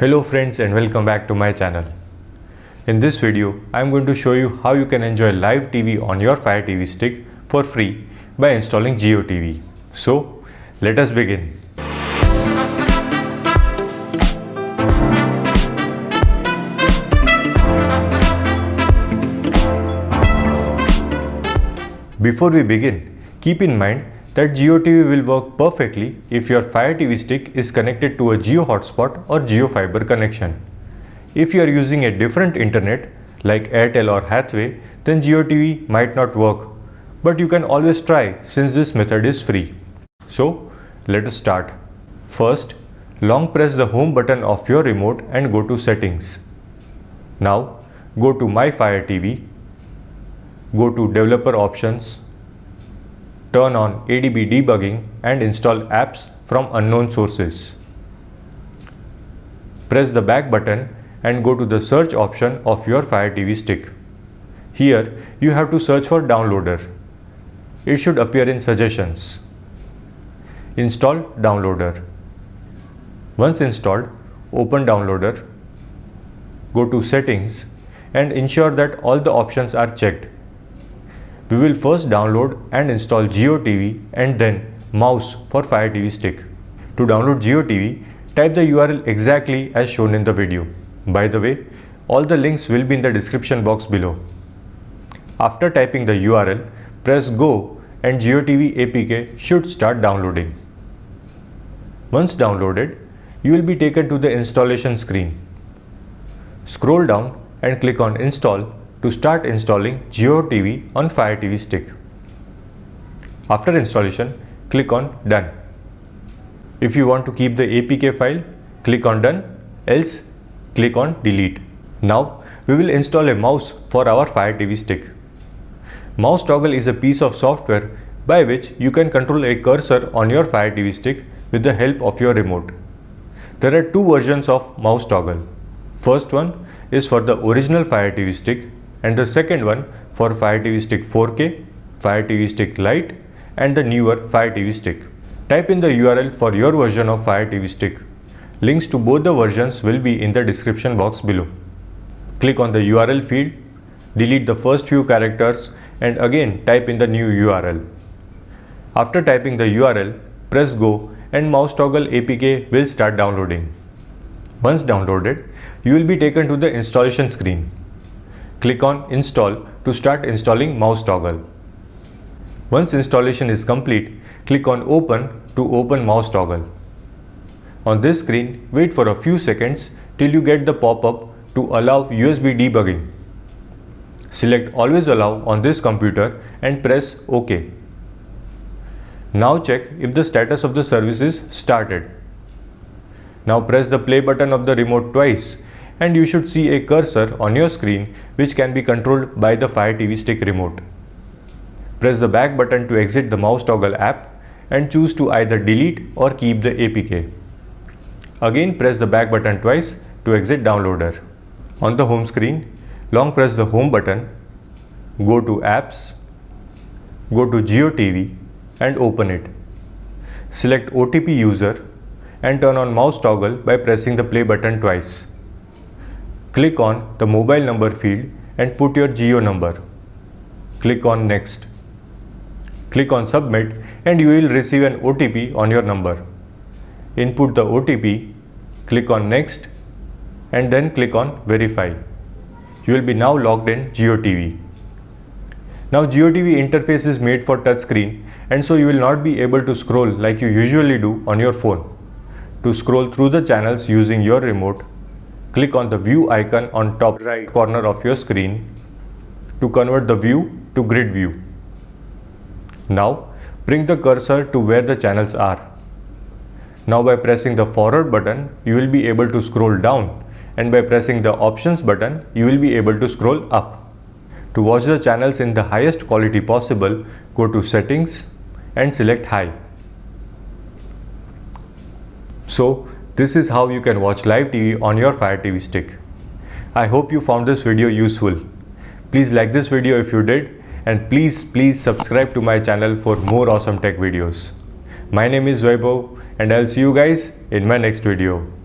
Hello friends and welcome back to my channel. In this video, I am going to show you how you can enjoy live TV on your Fire TV stick for free by installing JioTV. So, let us begin. Before we begin, keep in mind that JioTV will work perfectly if your Fire TV stick is connected to a Jio hotspot or Jio fiber connection. If you are using a different internet like Airtel or Hathway, then JioTV might not work, but you can always try since this method is free. So, let us start. First, long press the home button of your remote and go to settings. Now, go to My Fire TV, go to developer options, turn on ADB debugging and install apps from unknown sources. Press the back button and go to the search option of your Fire TV stick. Here you have to search for downloader. It should appear in suggestions. Install downloader. Once installed, open downloader. Go to settings and ensure that all the options are checked. We will first download and install JioTV and then mouse for Fire TV stick. To download JioTV, type the URL exactly as shown in the video. By the way, all the links will be in the description box below. After typing the URL, press go and JioTV APK should start downloading. Once downloaded, you will be taken to the installation screen. Scroll down and click on Install to start installing JioTV on Fire TV stick. After installation, click on Done. If you want to keep the APK file, click on Done, else click on Delete. Now, we will install a mouse for our Fire TV stick. Mouse toggle is a piece of software by which you can control a cursor on your Fire TV stick with the help of your remote. There are two versions of mouse toggle. First one is for the original Fire TV stick and the second one for Fire TV Stick 4K, Fire TV Stick Lite and the newer Fire TV Stick. Type in the URL for your version of Fire TV Stick. Links to both the versions will be in the description box below. Click on the URL field, delete the first few characters and again type in the new URL. After typing the URL, press go and mouse toggle APK will start downloading. Once downloaded, you will be taken to the installation screen. Click on Install to start installing mouse toggle. Once installation is complete, click on Open to open mouse toggle. On this screen, wait for a few seconds till you get the pop-up to allow USB debugging. Select Always Allow on this computer and press OK. Now check if the status of the service is started. Now press the play button of the remote twice and you should see a cursor on your screen which can be controlled by the Fire TV stick remote. Press the back button to exit the mouse toggle app and choose to either delete or keep the APK. Again press the back button twice to exit downloader. On the home screen, long press the home button, go to apps, go to JioTV and open it. Select OTP user and turn on mouse toggle by pressing the play button twice. Click on the mobile number field and put your Jio number. Click on Next. Click on Submit and you will receive an OTP on your number. Input the OTP, click on Next and then click on Verify. You will be now logged in JioTV. Now JioTV interface is made for touchscreen and so you will not be able to scroll like you usually do on your phone. To scroll through the channels using your remote, click on the view icon on top right corner of your screen to convert the view to grid view. Now bring the cursor to where the channels are. Now by pressing the forward button, you will be able to scroll down and by pressing the options button, you will be able to scroll up. To watch the channels in the highest quality possible, go to settings and select high. So, this is how you can watch live TV on your Fire TV stick. I hope you found this video useful. Please like this video if you did and please subscribe to my channel for more awesome tech videos. My name is Vaibhav and I'll see you guys in my next video.